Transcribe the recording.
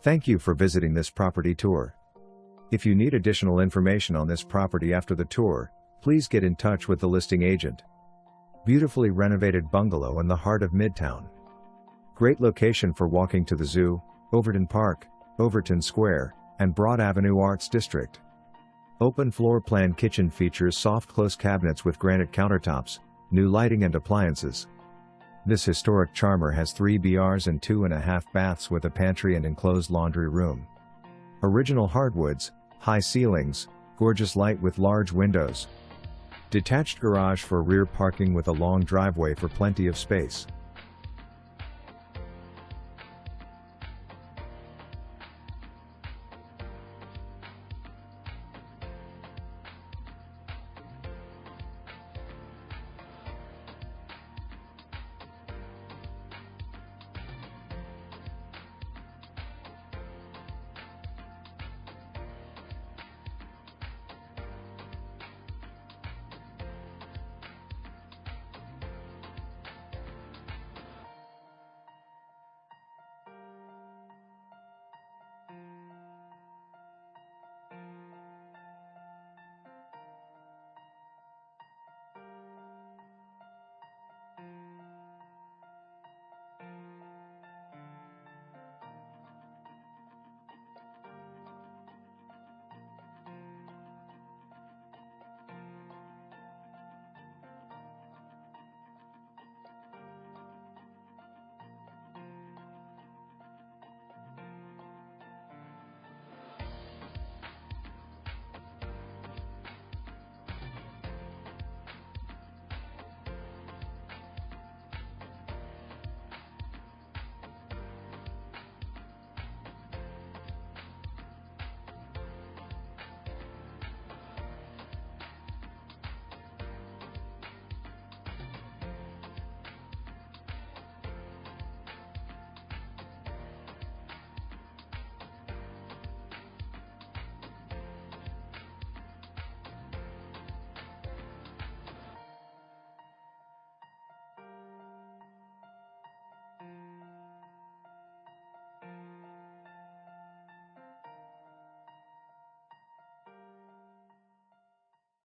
Thank you for visiting this property tour. If you need additional information on this property after the tour, please get in touch with the listing agent. Beautifully renovated bungalow in the heart of Midtown. Great location for walking to the zoo, Overton Park, Overton Square, and Broad Avenue Arts District. Open floor plan kitchen features soft close cabinets with granite countertops, new lighting and appliances. This historic charmer has 3 BRs and 2.5 baths with a pantry and enclosed laundry room. Original hardwoods, high ceilings, gorgeous light with large windows. Detached garage for rear parking with a long driveway for plenty of space.